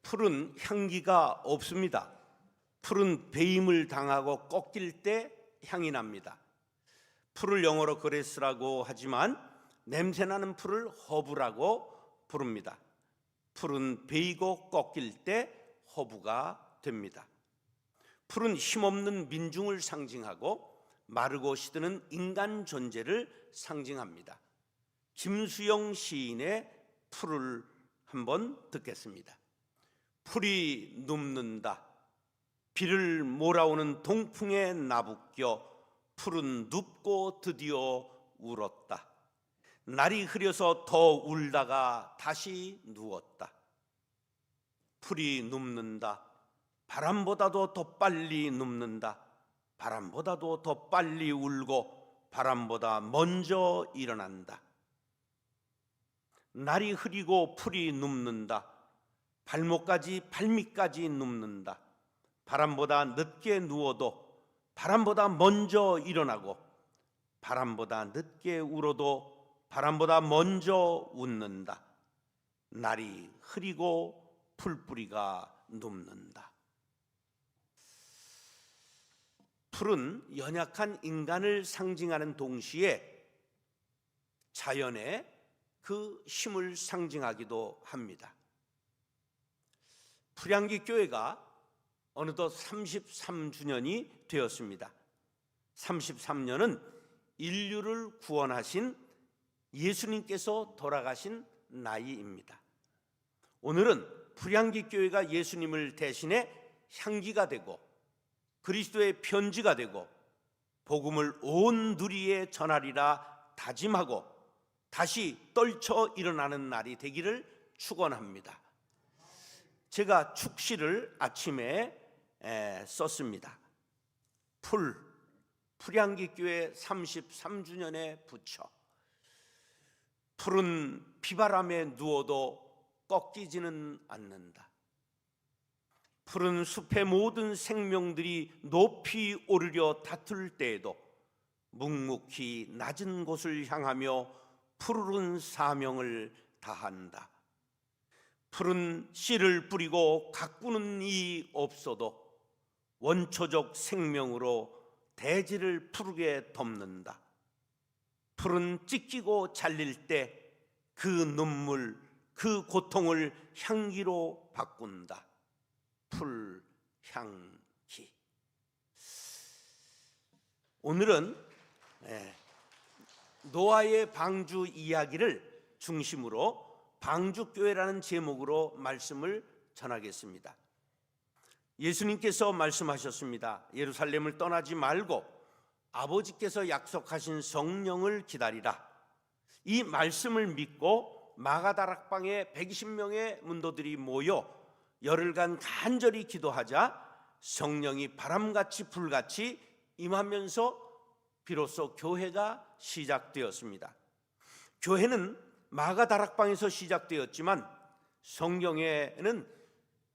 풀은 향기가 없습니다. 풀은 배임을 당하고 꺾일 때 향이 납니다. 풀을 영어로 그레스라고 하지만 냄새나는 풀을 허브라고 부릅니다. 풀은 베이고 꺾일 때 허브가 됩니다. 풀은 힘없는 민중을 상징하고 마르고 시드는 인간 존재를 상징합니다. 김수영 시인의 풀을 한번 듣겠습니다. 풀이 눕는다. 비를 몰아오는 동풍에 나부껴 풀은 눕고 드디어 울었다. 날이 흐려서 더 울다가 다시 누웠다. 풀이 눕는다. 바람보다도 더 빨리 눕는다. 바람보다도 더 빨리 울고 바람보다 먼저 일어난다. 날이 흐리고 풀이 눕는다. 발밑까지 눕는다. 바람보다 늦게 누워도 바람보다 먼저 일어나고 바람보다 늦게 울어도 바람보다 먼저 웃는다. 날이 흐리고 풀뿌리가 눕는다. 풀은 연약한 인간을 상징하는 동시에 자연의 그 힘을 상징하기도 합니다. 풀향기 교회가 어느덧 33주년이 되었습니다. 33년은 인류를 구원하신 예수님께서 돌아가신 나이입니다. 오늘은 풀향기 교회가 예수님을 대신해 향기가 되고 그리스도의 편지가 되고 복음을 온 누리에 전하리라 다짐하고 다시 떨쳐 일어나는 날이 되기를 축원합니다. 제가 축시를 아침에 썼습니다. 풀향기 교회 33주년에 붙여 풀은 비바람에 누워도 꺾이지는 않는다. 푸른 숲의 모든 생명들이 높이 오르려 다툴 때에도 묵묵히 낮은 곳을 향하며 푸르른 사명을 다한다. 푸른 씨를 뿌리고 가꾸는 이 없어도 원초적 생명으로 대지를 푸르게 덮는다. 풀은 찢기고 잘릴 때 그 눈물, 그 고통을 향기로 바꾼다. 풀향기. 오늘은 노아의 방주 이야기를 중심으로 방주교회라는 제목으로 말씀을 전하겠습니다. 예수님께서 말씀하셨습니다. 예루살렘을 떠나지 말고 아버지께서 약속하신 성령을 기다리라. 이 말씀을 믿고 마가다락방에 120명의 문도들이 모여 열흘간 간절히 기도하자 성령이 바람같이 불같이 임하면서 비로소 교회가 시작되었습니다. 교회는 마가다락방에서 시작되었지만 성경에는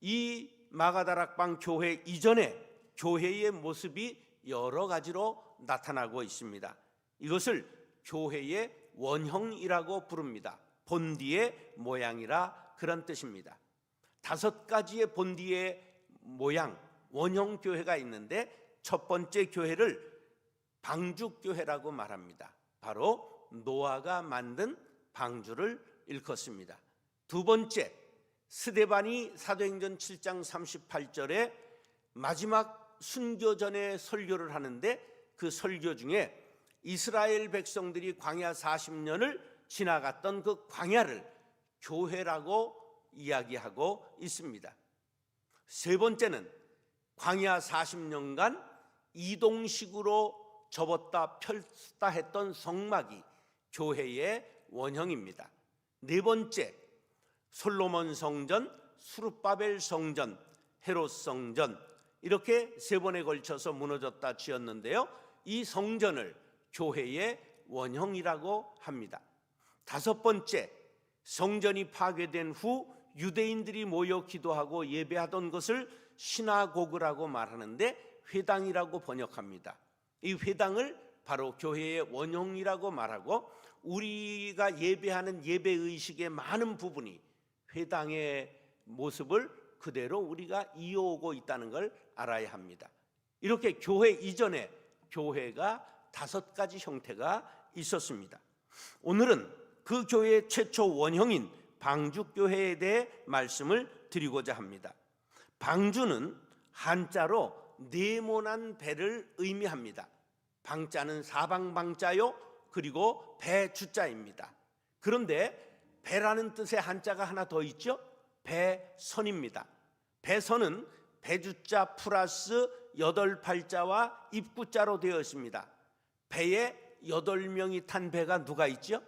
이 마가다락방 교회 이전에 교회의 모습이 여러 가지로 나타나고 있습니다. 이것을 교회의 원형이라고 부릅니다. 본디의 모양이라 그런 뜻입니다. 5가지의 본디의 모양, 원형 교회가 있는데 첫 번째 교회를 방주교회라고 말합니다. 바로 노아가 만든 방주를 일컫습니다. 두 번째, 스데반이 사도행전 7장 38절에 마지막 순교전에 설교를 하는데 그 설교 중에 이스라엘 백성들이 광야 40년을 지나갔던 그 광야를 교회라고 이야기하고 있습니다. 세 번째는 광야 40년간 이동식으로 접었다 펼다 했던 성막이 교회의 원형입니다. 네 번째, 솔로몬 성전, 수룹바벨 성전, 헤롯 성전, 이렇게 3번에 걸쳐서 무너졌다 지었는데요, 이 성전을 교회의 원형이라고 합니다. 5번째, 성전이 파괴된 후 유대인들이 모여 기도하고 예배하던 것을 시나고그라고 말하는데 회당이라고 번역합니다. 이 회당을 바로 교회의 원형이라고 말하고 우리가 예배하는 예배의식의 많은 부분이 회당의 모습을 그대로 우리가 이어오고 있다는 걸 알아야 합니다. 이렇게 교회 이전에 교회가 5가지 형태가 있었습니다. 오늘은 그 교회의 최초 원형인 방주교회에 대해 말씀을 드리고자 합니다. 방주는 한자로 네모난 배를 의미합니다. 방자는 사방방자요, 그리고 배주자입니다. 그런데 배라는 뜻의 한자가 하나 더 있죠? 배선입니다. 배선은 배주자 플러스 8팔자와 입구자로 되어 있습니다. 배에 8명이 탄 배가 누가 있죠?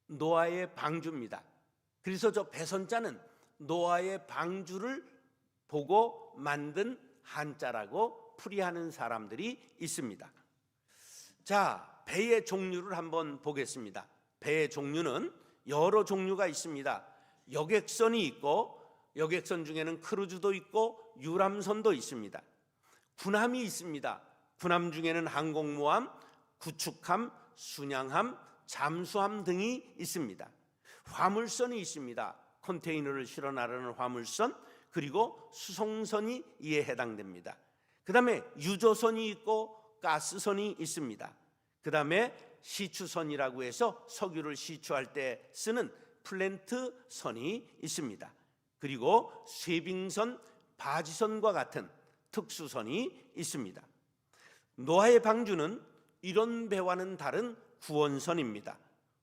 노아의 방주입니다. 그래서 저 배선자는 노아의 방주를 보고 만든 한자라고 풀이하는 사람들이 있습니다. 자, 배의 종류를 한번 보겠습니다. 배의 종류는 여러 종류가 있습니다. 여객선이 있고, 여객선 중에는 크루즈도 있고 유람선도 있습니다. 군함이 있습니다. 군함 중에는 항공모함, 구축함, 순양함, 잠수함 등이 있습니다. 화물선이 있습니다. 컨테이너를 실어 나르는 화물선, 그리고 수송선이 이에 해당됩니다. 그 다음에 유조선이 있고 가스선이 있습니다. 그 다음에 시추선이라고 해서 석유를 시추할 때 쓰는 플랜트선이 있습니다. 그리고 쇄빙선, 바지선과 같은 특수선이 있습니다. 노아의 방주는 이런 배와는 다른 구원선입니다.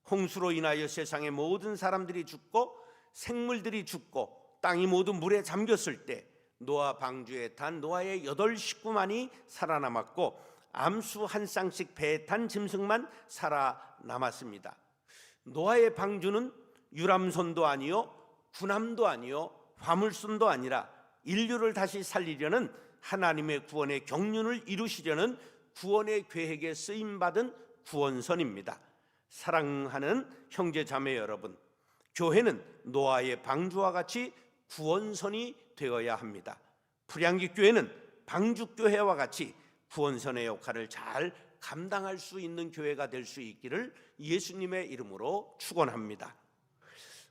홍수로 인하여 세상의 모든 사람들이 죽고 생물들이 죽고 땅이 모두 물에 잠겼을 때 노아 방주에 탄 노아의 8 식구만이 살아남았고 암수 한 쌍씩 배에 탄 짐승만 살아남았습니다. 노아의 방주는 유람선도 아니요, 군함도 아니요, 화물선도 아니라 인류를 다시 살리려는 하나님의 구원의 경륜을 이루시려는 구원의 계획에 쓰임받은 구원선입니다. 사랑하는 형제 자매 여러분, 교회는 노아의 방주와 같이 구원선이 되어야 합니다. 풀양기 교회는 방주교회와 같이 구원선의 역할을 잘 감당할 수 있는 교회가 될 수 있기를 예수님의 이름으로 축원합니다.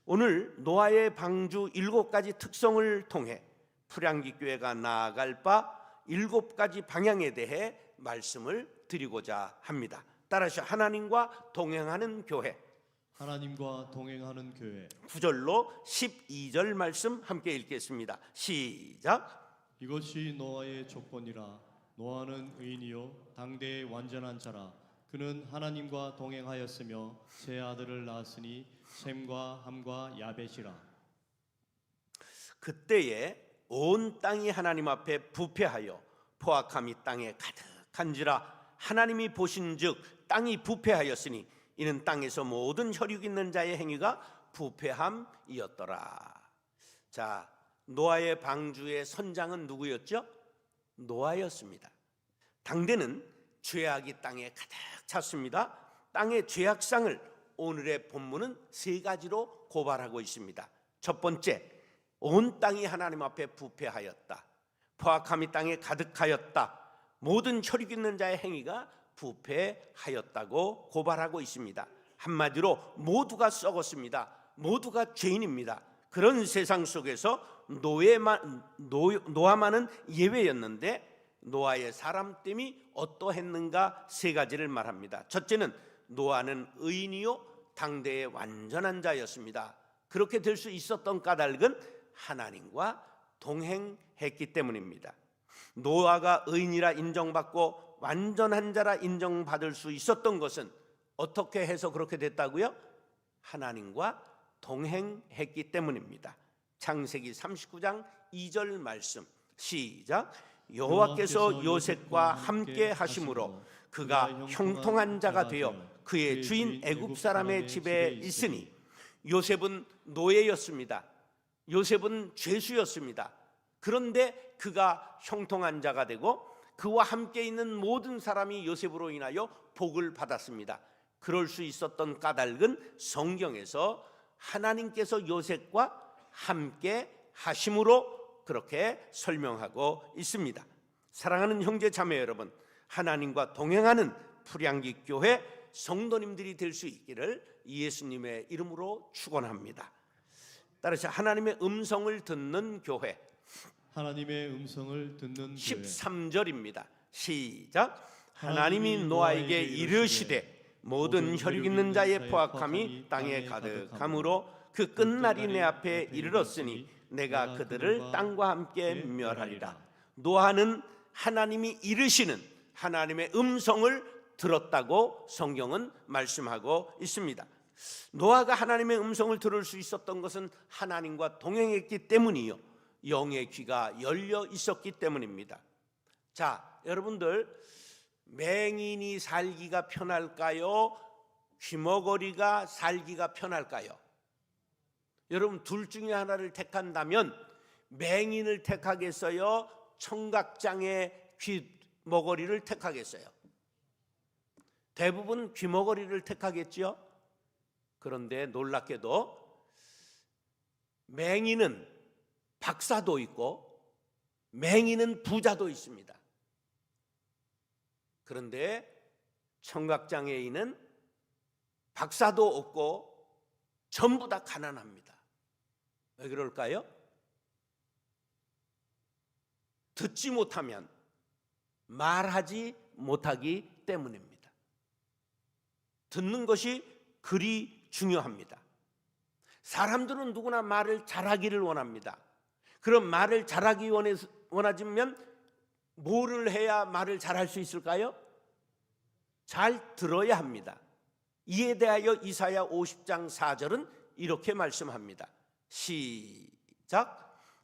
오늘 노아의 방주 7가지 특성을 통해 풀양기 교회가 나아갈 바 7가지 방향에 대해 말씀을 드리고자 합니다. 따라서 하나님과 동행하는 교회, 하나님과 동행하는 교회. 9절로 12절 말씀 함께 읽겠습니다. 시작. 이것이 노아의 조건이라. 노아는 의인이요 당대의 완전한 자라. 그는 하나님과 동행하였으며 세 아들을 낳았으니 셈과 함과 야벳이라. 그때에 온 땅이 하나님 앞에 부패하여 포악함이 땅에 가득한지라. 하나님이 보신즉 땅이 부패하였으니 이는 땅에서 모든 혈육 있는 자의 행위가 부패함이었더라. 자, 노아의 방주의 선장은 누구였죠? 노아였습니다. 당대는 죄악이 땅에 가득 찼습니다. 땅의 죄악상을 오늘의 본문은 3가지로 고발하고 있습니다. 첫 번째, 온 땅이 하나님 앞에 부패하였다. 포악함이 땅에 가득하였다. 모든 혈육 있는 자의 행위가 부패하였다고 고발하고 있습니다. 한마디로 모두가 썩었습니다. 모두가 죄인입니다. 그런 세상 속에서 노아만은 예외였는데 노아의 사람됨이 어떠했는가 3가지를 말합니다. 첫째는 노아는 의인이요 당대의 완전한 자였습니다. 그렇게 될 수 있었던 까닭은 하나님과 동행했기 때문입니다. 노아가 의인이라 인정받고 완전한 자라 인정받을 수 있었던 것은 어떻게 해서 그렇게 됐다고요? 하나님과 동행했기 때문입니다. 창세기 39장 2절 말씀 시작. 여호와께서 요셉과 함께 하심으로 그가 형통한 자가 되어 그의 주인 애굽 사람의 집에 있으니. 요셉은 노예였습니다. 요셉은 죄수였습니다. 그런데 그가 형통한 자가 되고 그와 함께 있는 모든 사람이 요셉으로 인하여 복을 받았습니다. 그럴 수 있었던 까닭은 성경에서 하나님께서 요셉과 함께 하심으로 그렇게 설명하고 있습니다. 사랑하는 형제 자매 여러분, 하나님과 동행하는 풀양기 교회 성도님들이 될 수 있기를 예수님의 이름으로 축원합니다. 따라서 하나님의 음성을 듣는 교회. 하나님의 음성을 듣는 교회. 13절입니다. 시작. 하나님이 노아에게 이르시되 모든 혈육 있는 자의 포악함이 땅에 가득하므로 그 끝날이 내 앞에 이르렀으니 내가 그들을 땅과 함께 멸하리라. 노아는 하나님이 이르시는 하나님의 음성을 들었다고 성경은 말씀하고 있습니다. 노아가 하나님의 음성을 들을 수 있었던 것은 하나님과 동행했기 때문이요, 영의 귀가 열려 있었기 때문입니다. 자, 여러분들, 맹인이 살기가 편할까요? 귀머거리가 살기가 편할까요? 여러분, 둘 중에 하나를 택한다면 맹인을 택하겠어요? 청각장애 귀머거리를 택하겠어요? 대부분 귀머거리를 택하겠죠? 그런데 놀랍게도 맹인은 박사도 있고 맹인은 부자도 있습니다. 그런데 청각장애인은 박사도 없고 전부 다 가난합니다. 왜 그럴까요? 듣지 못하면 말하지 못하기 때문입니다. 듣는 것이 그리 중요합니다. 사람들은 누구나 말을 잘하기를 원합니다. 그럼 말을 잘하기 원하지만 뭐를 해야 말을 잘할 수 있을까요? 잘 들어야 합니다. 이에 대하여 이사야 50장 4절은 이렇게 말씀합니다. 시작.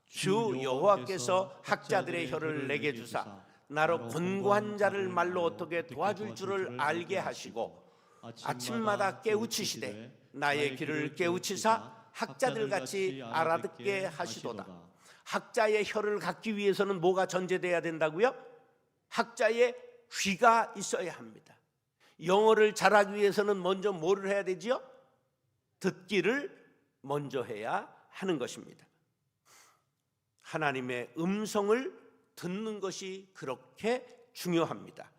주 여호와께서 학자들의 혀를 내게 주사 나로 권고한 자를 말로 어떻게 도와줄 줄을 알게 하시고 아침마다 깨우치시되 나의 귀를 깨우치사 학자들같이 알아듣게 하시도다. 학자의 혀를 갖기 위해서는 뭐가 전제돼야 된다고요? 학자의 귀가 있어야 합니다. 영어를 잘하기 위해서는 먼저 뭐를 해야 되지요? 듣기를 먼저 해야 하는 것입니다. 하나님의 음성을 듣는 것이 그렇게 중요합니다.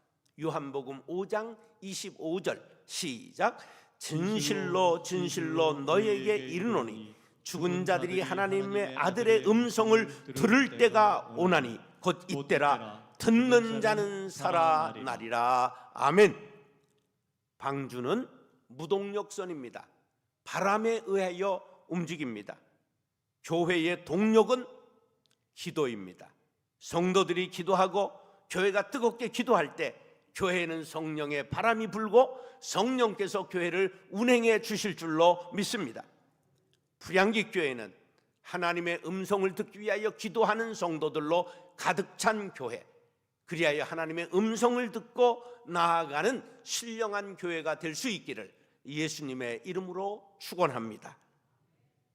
요한복음 5장 25절 시작. 진실로 진실로 너희에게 이르노니 죽은 자들이 하나님의 아들의 음성을 들을 때가 오나니 곧 이때라. 듣는 자는 살아나리라. 아멘. 방주는 무동력선입니다. 바람에 의하여 움직입니다. 교회의 동력은 기도입니다. 성도들이 기도하고 교회가 뜨겁게 기도할 때 교회에는 성령의 바람이 불고 성령께서 교회를 운행해 주실 줄로 믿습니다. 불양기 교회는 하나님의 음성을 듣기 위하여 기도하는 성도들로 가득 찬 교회, 그리하여 하나님의 음성을 듣고 나아가는 신령한 교회가 될 수 있기를 예수님의 이름으로 축원합니다.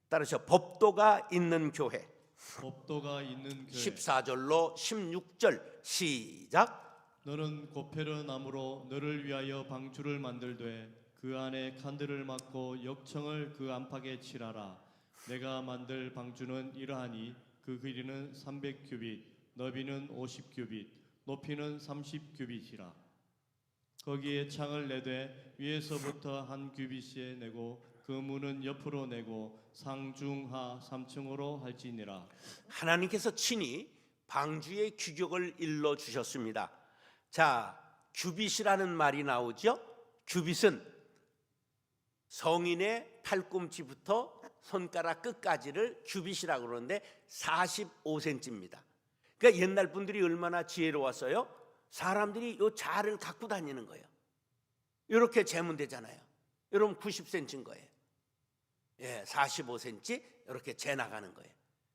따라서 법도가 있는 교회. 법도가 있는 교회. 14절로 16절 시작. 너는 고페르 나무로 너를 위하여 방주를 만들되 그 안에 칸들을 막고 역청을 그 안팎에 칠하라. 내가 만들 방주는 이러하니 그 길이는 300규빗, 너비는 50규빗, 높이는 30규빗이라. 거기에 창을 내되 위에서부터 한 규빗에 내고 그 문은 옆으로 내고 상중하 3층으로 할지니라. 하나님께서 친히 방주의 규격을 일러 주셨습니다. 자, 규빗이라는 말이 나오죠. 규빗은 성인의 팔꿈치부터 손가락 끝까지를 규빗이라고 그러는데 45cm입니다. 그러니까 옛날 분들이 얼마나 지혜로웠어요. 사람들이 요 자를 갖고 다니는 거예요. 이렇게 재면 되잖아요. 여러분 90cm인 거예요. 45cm 이렇게 재 나가는 거예요.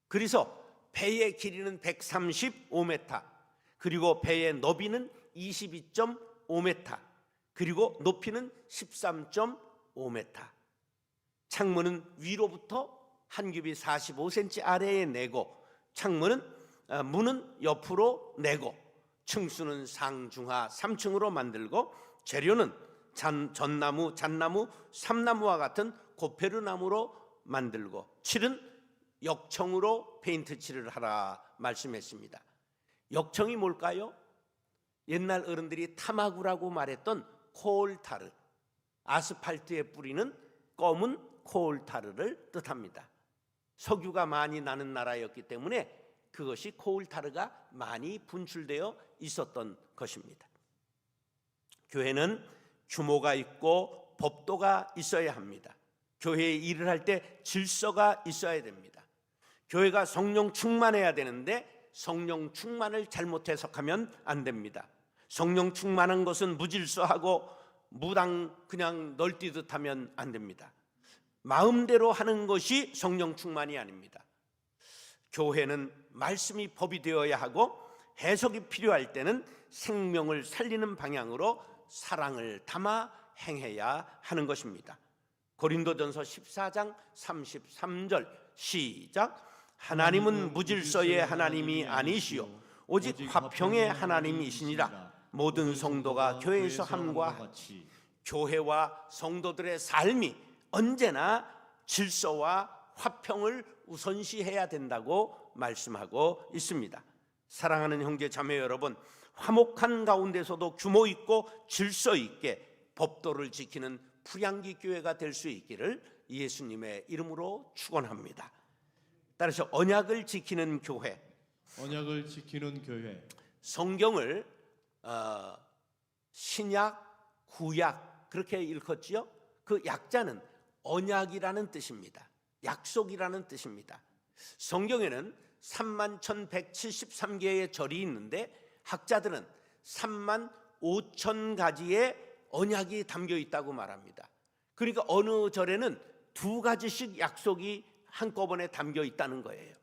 그래서 배의 길이는 135m, 그리고 배의 너비는 22.5m, 그리고 높이는 13.5m. 창문은 위로부터 한 규빗 45cm 아래에 내고 문은 옆으로 내고 층수는 상중하 3층으로 만들고 재료는 잣나무, 삼나무와 같은 고페르나무로 만들고 칠은 역청으로 페인트 칠을 하라 말씀했습니다. 역청이 뭘까요? 옛날 어른들이 타마구라고 말했던 코올타르, 아스팔트에 뿌리는 검은 코올타르를 뜻합니다. 석유가 많이 나는 나라였기 때문에 그것이 코울타르가 많이 분출되어 있었던 것입니다. 교회는 규모가 있고 법도가 있어야 합니다. 교회에 일을 할 때 질서가 있어야 됩니다. 교회가 성령 충만해야 되는데 성령 충만을 잘못 해석하면 안 됩니다. 성령 충만한 것은 무질서하고 무당 그냥 널뛰듯 하면 안 됩니다. 마음대로 하는 것이 성령 충만이 아닙니다. 교회는 말씀이 법이 되어야 하고 해석이 필요할 때는 생명을 살리는 방향으로 사랑을 담아 행해야 하는 것입니다. 고린도전서 14장 33절 시작. 하나님은 무질서의 하나님이 아니시요 오직 화평의 하나님이시니라. 모든 성도가 교회에서 함과 같이. 교회와 성도들의 삶이 언제나 질서와 화평을 우선시해야 된다고 말씀하고 있습니다. 사랑하는 형제 자매 여러분, 화목한 가운데서도 규모 있고 질서 있게 법도를 지키는 풀향기 교회가 될 수 있기를 예수님의 이름으로 축원합니다. 따라서 언약을 지키는 교회, 언약을 지키는 교회. 성경을 신약, 구약 그렇게 읽었지요. 그 약자는 언약이라는 뜻입니다. 약속이라는 뜻입니다. 성경에는 31,173개의 절이 있는데 학자들은 35,000가지의 언약이 담겨 있다고 말합니다. 그러니까 어느 절에는 2가지씩 약속이 한꺼번에 담겨 있다는 거예요.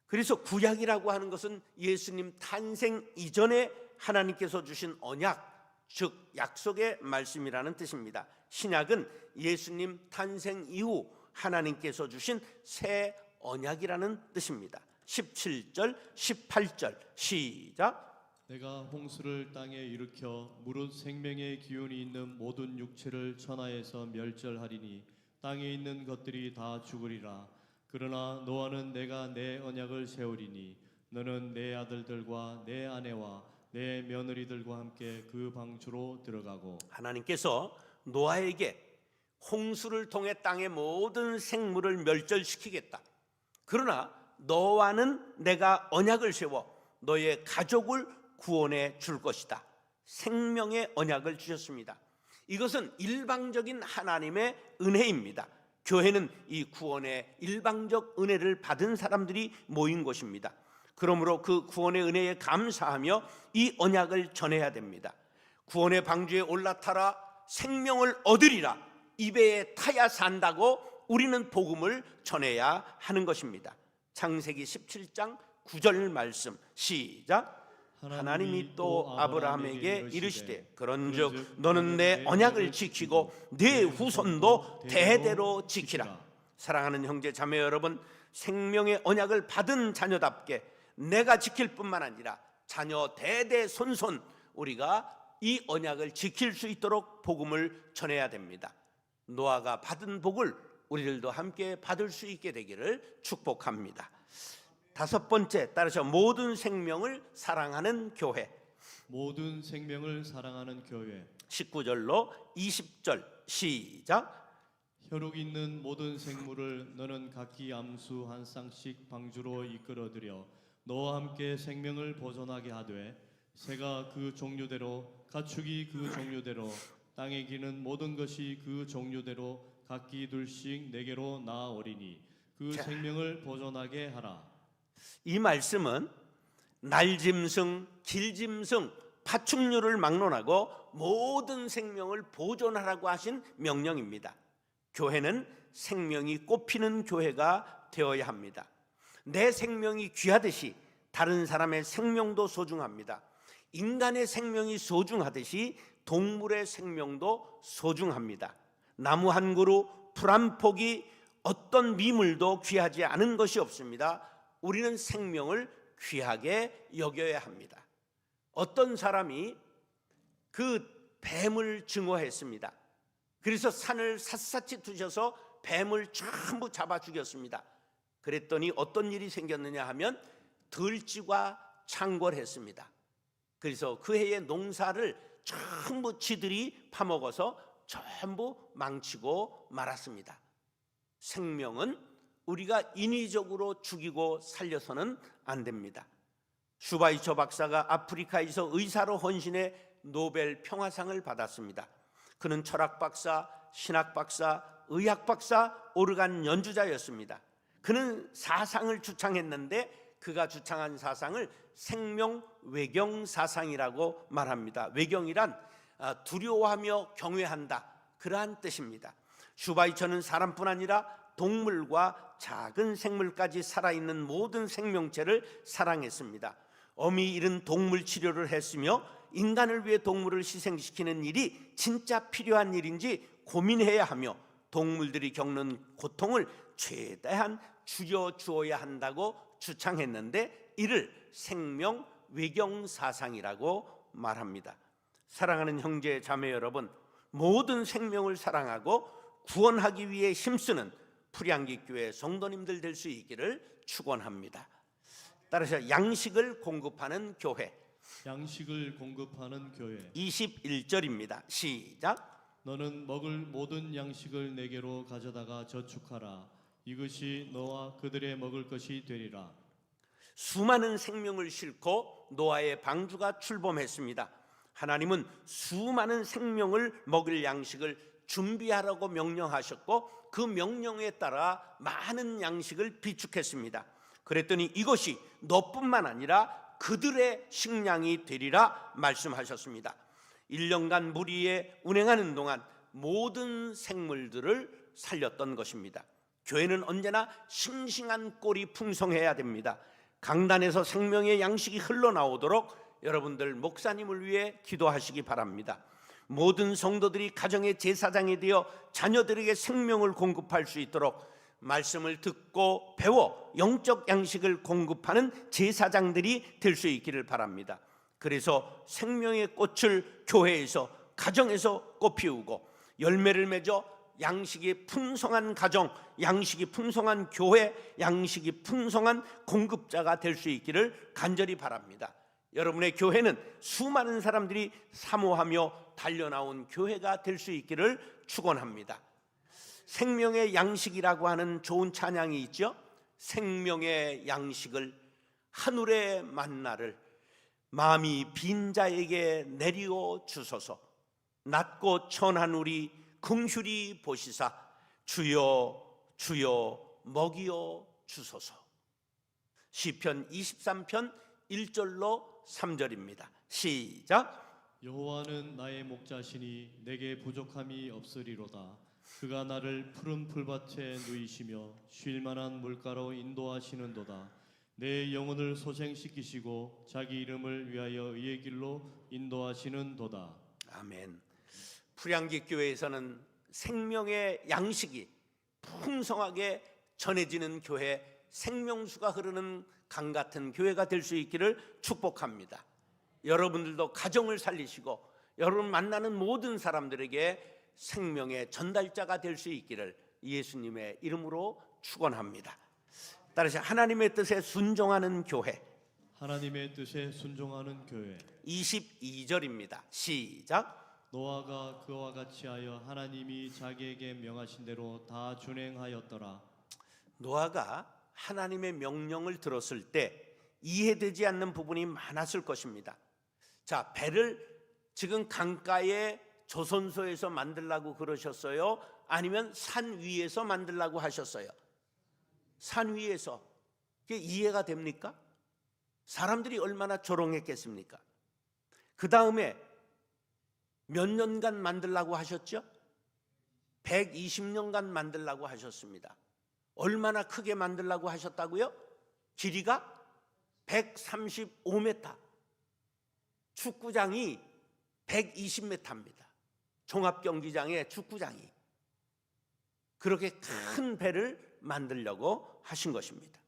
그래서 구약이라고 하는 것은 예수님 탄생 이전에 하나님께서 주신 언약, 즉 약속의 말씀이라는 뜻입니다. 신약은 예수님 탄생 이후 하나님께서 주신 새 언약이라는 뜻입니다. 17절, 18절 시작. 내가 홍수를 땅에 일으켜 무릇 생명의 기운이 있는 모든 육체를 천하에서 멸절하리니 땅에 있는 것들이 다 죽으리라. 그러나 너와는 내가 내 언약을 세우리니 너는 내 아들들과 내 아내와 내 며느리들과 함께 그 방주로 들어가고. 하나님께서 노아에게 홍수를 통해 땅의 모든 생물을 멸절시키겠다. 그러나 너와는 내가 언약을 세워 너의 가족을 구원해 줄 것이다. 생명의 언약을 주셨습니다. 이것은 일방적인 하나님의 은혜입니다. 교회는 이 구원의 일방적 은혜를 받은 사람들이 모인 곳입니다. 그러므로 그 구원의 은혜에 감사하며 이 언약을 전해야 됩니다. 구원의 방주에 올라타라 생명을 얻으리라. 이 배에 타야 산다고 우리는 복음을 전해야 하는 것입니다. 창세기 17장 9절 말씀 시작. 하나님이 또 아브라함에게 이르시되 그런즉 너는 내 언약을 지키고 네 후손도 대대로 지키라. 사랑하는 형제 자매 여러분, 생명의 언약을 받은 자녀답게 내가 지킬 뿐만 아니라 자녀 대대손손 우리가 이 언약을 지킬 수 있도록 복음을 전해야 됩니다. 노아가 받은 복을 우리들도 함께 받을 수 있게 되기를 축복합니다. 5번째, 따라서 모든 생명을 사랑하는 교회. 모든 생명을 사랑하는 교회. 19절로 20절 시작. 혈육 있는 모든 생물을 너는 각기 암수 한 쌍씩 방주로 이끌어들여 너와 함께 생명을 보존하게 하되 새가 그 종류대로 가축이 그 종류대로 땅에 기는 모든 것이 그 종류대로 각기 둘씩 내게로 나아오리니 그 생명을 보존하게 하라. 이 말씀은 날짐승, 길짐승, 파충류를 막론하고 모든 생명을 보존하라고 하신 명령입니다. 교회는 생명이 꽃피는 교회가 되어야 합니다. 내 생명이 귀하듯이 다른 사람의 생명도 소중합니다. 인간의 생명이 소중하듯이 동물의 생명도 소중합니다. 나무 한 그루, 풀 한 폭이 어떤 미물도 귀하지 않은 것이 없습니다. 우리는 생명을 귀하게 여겨야 합니다. 어떤 사람이 그 뱀을 증오했습니다. 그래서 산을 샅샅이 두셔서 뱀을 전부 잡아 죽였습니다. 그랬더니 어떤 일이 생겼느냐 하면 들쥐가 창궐했습니다. 그래서 그 해의 농사를 전부 쥐들이 파먹어서 전부 망치고 말았습니다. 생명은 우리가 인위적으로 죽이고 살려서는 안 됩니다. 슈바이처 박사가 아프리카에서 의사로 헌신해 노벨 평화상을 받았습니다. 그는 철학 박사, 신학 박사, 의학 박사, 오르간 연주자였습니다. 그는 사상을 주창했는데 그가 주창한 사상을 생명 외경 사상이라고 말합니다. 외경이란 두려워하며 경외한다, 그러한 뜻입니다. 슈바이처는 사람뿐 아니라 동물과 작은 생물까지 살아있는 모든 생명체를 사랑했습니다. 엄히 이른 동물 치료를 했으며 인간을 위해 동물을 희생시키는 일이 진짜 필요한 일인지 고민해야 하며 동물들이 겪는 고통을 최대한 줄여주어야 한다고 주창했는데 이를 생명 외경 사상이라고 말합니다. 사랑하는 형제 자매 여러분, 모든 생명을 사랑하고 구원하기 위해 힘쓰는 풀양기 교회 성도님들 될 수 있기를 축원합니다. 따라서 양식을 공급하는 교회, 양식을 공급하는 교회. 21절입니다. 시작. 너는 먹을 모든 양식을 내게로 가져다가 저축하라. 이것이 너와 그들의 먹을 것이 되리라. 수많은 생명을 싣고 노아의 방주가 출범했습니다. 하나님은 수많은 생명을 먹을 양식을 준비하라고 명령하셨고 그 명령에 따라 많은 양식을 비축했습니다. 그랬더니 이것이 너뿐만 아니라 그들의 식량이 되리라 말씀하셨습니다. 1년간 물 위에 운행하는 동안 모든 생물들을 살렸던 것입니다. 교회는 언제나 싱싱한 꼴이 풍성해야 됩니다. 강단에서 생명의 양식이 흘러나오도록 여러분들 목사님을 위해 기도하시기 바랍니다. 모든 성도들이 가정의 제사장이 되어 자녀들에게 생명을 공급할 수 있도록 말씀을 듣고 배워 영적 양식을 공급하는 제사장들이 될 수 있기를 바랍니다. 그래서 생명의 꽃을 교회에서, 가정에서 꽃피우고 열매를 맺어 양식이 풍성한 가정, 양식이 풍성한 교회, 양식이 풍성한 공급자가 될 수 있기를 간절히 바랍니다. 여러분의 교회는 수많은 사람들이 사모하며 달려나온 교회가 될 수 있기를 축원합니다. 생명의 양식이라고 하는 좋은 찬양이 있죠. 생명의 양식을, 하늘의 만나를 마음이 빈 자에게 내리어 주소서. 낮고 천한 우리 긍휼히 보시사 주여 주여 먹이어 주소서. 시편 23편 1절로 3절입니다. 시작. 여호와는 나의 목자시니 내게 부족함이 없으리로다. 그가 나를 푸른 풀밭에 누이시며 쉴 만한 물가로 인도하시는도다. 내 영혼을 소생시키시고 자기 이름을 위하여 의의 길로 인도하시는도다. 아멘. 풀양기 교회에서는 생명의 양식이 풍성하게 전해지는 교회, 생명수가 흐르는 강 같은 교회가 될 수 있기를 축복합니다. 여러분들도 가정을 살리시고 여러분 만나는 모든 사람들에게 생명의 전달자가 될 수 있기를 예수님의 이름으로 축원합니다. 따라서 하나님의 뜻에 순종하는 교회, 하나님의 뜻에 순종하는 교회. 22절입니다. 시작. 노아가 그와 같이 하여 하나님이 자기에게 명하신 대로 다 준행하였더라. 노아가 하나님의 명령을 들었을 때 이해되지 않는 부분이 많았을 것입니다. 자, 배를 지금 강가에 조선소에서 만들라고 그러셨어요? 아니면 산 위에서 만들라고 하셨어요? 산 위에서. 그게 이해가 됩니까? 사람들이 얼마나 조롱했겠습니까? 그 다음에 몇 년간 만들라고 하셨죠? 120년간 만들라고 하셨습니다. 얼마나 크게 만들라고 하셨다고요? 길이가 135m, 축구장이 120m입니다. 종합경기장의 축구장이. 그렇게 큰 배를 만들려고 하신 것입니다.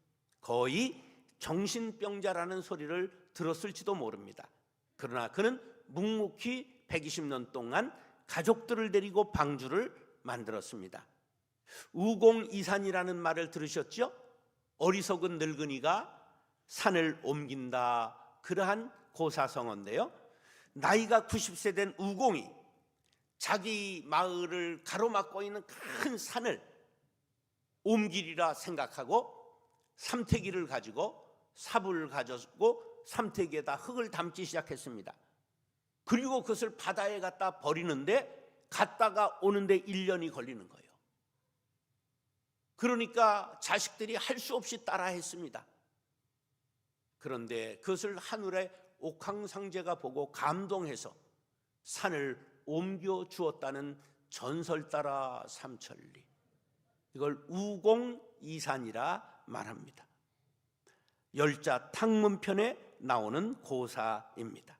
거의 정신병자라는 소리를 들었을지도 모릅니다. 그러나 그는 묵묵히 120년 동안 가족들을 데리고 방주를 만들었습니다. 우공이산이라는 말을 들으셨죠? 어리석은 늙은이가 산을 옮긴다, 그러한 고사성어인데요, 나이가 90세 된 우공이 자기 마을을 가로막고 있는 큰 산을 옴길이라 생각하고 삼태기를 가지고 삽을 가졌고 삼태기에다 흙을 담기 시작했습니다. 그리고 그것을 바다에 갖다 버리는데 갔다가 오는데 1년이 걸리는 거예요. 그러니까 자식들이 할 수 없이 따라 했습니다. 그런데 그것을 하늘의 옥황상제가 보고 감동해서 산을 옮겨 주었다는 전설 따라 삼천리, 이걸 우공이산이라 말합니다. 열자 탕문편에 나오는 고사입니다.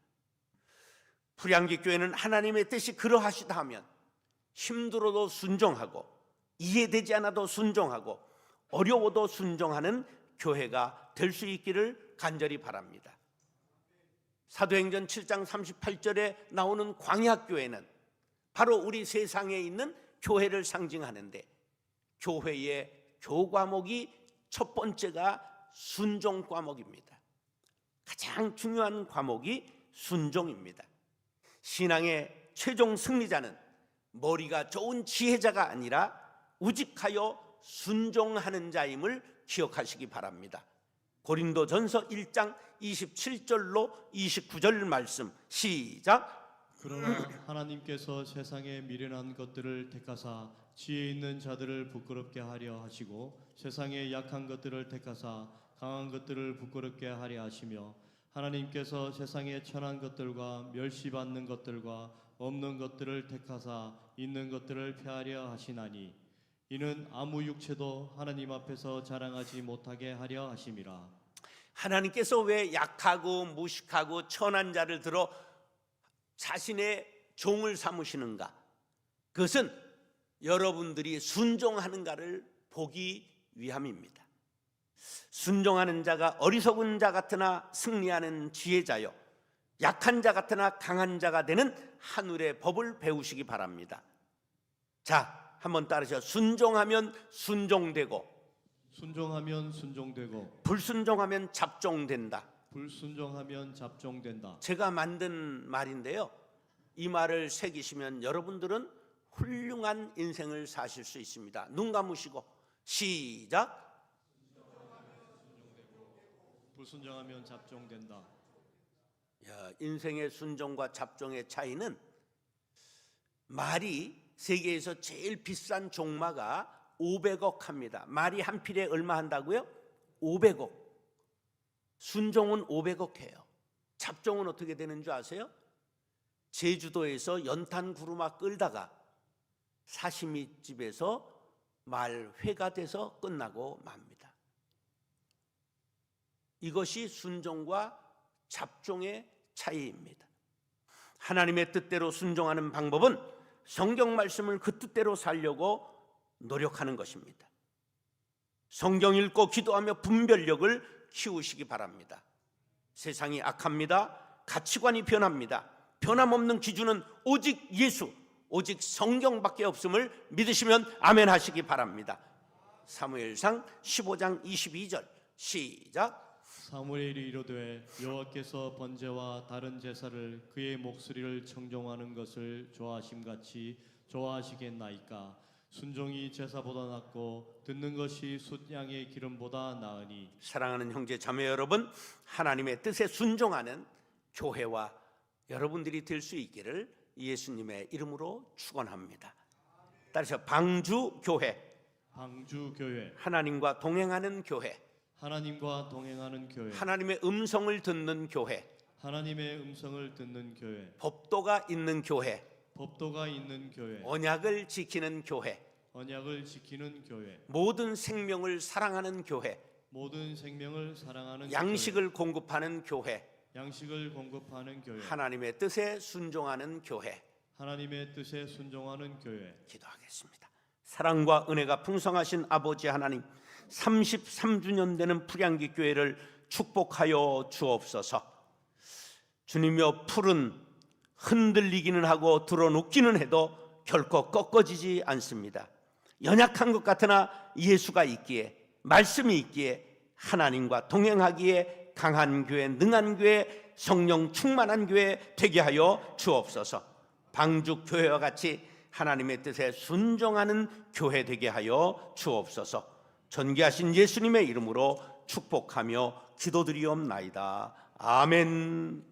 불량기 교회는 하나님의 뜻이 그러하시다 하면 힘들어도 순종하고 이해되지 않아도 순종하고 어려워도 순종하는 교회가 될 수 있기를 간절히 바랍니다. 사도행전 7장 38절에 나오는 광야교회는 바로 우리 세상에 있는 교회를 상징하는데, 교회의 교과목이 첫 번째가 순종 과목입니다. 가장 중요한 과목이 순종입니다. 신앙의 최종 승리자는 머리가 좋은 지혜자가 아니라 우직하여 순종하는 자임을 기억하시기 바랍니다. 고린도전서 1장 27절로 29절 말씀 시작. 그러나 하나님께서 세상에 미련한 것들을 택하사 지혜 있는 자들을 부끄럽게 하려 하시고 세상에 약한 것들을 택하사 강한 것들을 부끄럽게 하려 하시며 하나님께서 세상에 천한 것들과 멸시받는 것들과 없는 것들을 택하사 있는 것들을 폐하려 하시나니 이는 아무 육체도 하나님 앞에서 자랑하지 못하게 하려 하심이라. 하나님께서 왜 약하고 무식하고 천한 자를 들어 자신의 종을 삼으시는가? 그것은 여러분들이 순종하는가를 보기 위함입니다. 순종하는 자가 어리석은 자 같으나 승리하는 지혜자요, 약한 자 같으나 강한 자가 되는 하늘의 법을 배우시기 바랍니다. 자, 한번 따르셔. 순종하면 순종되고, 순종하면 순종되고, 불순종하면 잡종된다. 불순종하면 잡종된다. 제가 만든 말인데요, 이 말을 새기시면 여러분들은 훌륭한 인생을 사실 수 있습니다. 눈 감으시고 시작. 불순종하면 잡종된다. 인생의 순종과 잡종의 차이는, 말이 세계에서 제일 비싼 종마가 500억 합니다. 말이 한 필에 얼마 한다고요? 500억. 순종은 500억 해요. 잡종은 어떻게 되는 줄 아세요? 제주도에서 연탄 구루마 끌다가 사시미집에서 말 회가 돼서 끝나고 맙니다. 이것이 순종과 잡종의 차이입니다. 하나님의 뜻대로 순종하는 방법은 성경 말씀을 그 뜻대로 살려고 노력하는 것입니다. 성경 읽고 기도하며 분별력을 키우시기 바랍니다. 세상이 악합니다. 가치관이 변합니다. 변함없는 기준은 오직 예수, 오직 성경밖에 없음을 믿으시면 아멘 하시기 바랍니다. 사무엘상 15장 22절 시작. 사무엘이 이르되 여호와께서 번제와 다른 제사를 그의 목소리를 청종하는 것을 좋아하심같이 좋아하시겠나이까. 순종이 제사보다 낫고 듣는 것이 숫양의 기름보다 나으니. 사랑하는 형제 자매 여러분, 하나님의 뜻에 순종하는 교회와 여러분들이 될 수 있기를 예수님의 이름으로 축원합니다. 따라서 방주교회, 방주교회, 하나님과 동행하는 교회, 하나님과 동행하는 교회, 하나님의 음성을 듣는 교회, 하나님의 음성을 듣는 교회, 법도가 있는 교회, 법도가 있는 교회, 언약을 지키는 교회, 언약을 지키는 교회, 모든 생명을 사랑하는 교회, 모든 생명을 사랑하는 양식을 공급하는 교회, 교회, 양식을 공급하는 교회, 하나님의 뜻에 순종하는 교회, 하나님의 뜻에 순종하는 교회. 기도하겠습니다. 사랑과 은혜가 풍성하신 아버지 하나님, 33주년 되는 불량기 교회를 축복하여 주옵소서. 주님여, 풀은 흔들리기는 하고 드러눕기는 해도 결코 꺾어지지 않습니다. 연약한 것 같으나 예수가 있기에, 말씀이 있기에, 하나님과 동행하기에 강한 교회, 능한 교회, 성령 충만한 교회 되게 하여 주옵소서. 방주 교회와 같이 하나님의 뜻에 순종하는 교회 되게 하여 주옵소서. 전개하신 예수님의 이름으로 축복하며 기도드리옵나이다. 아멘.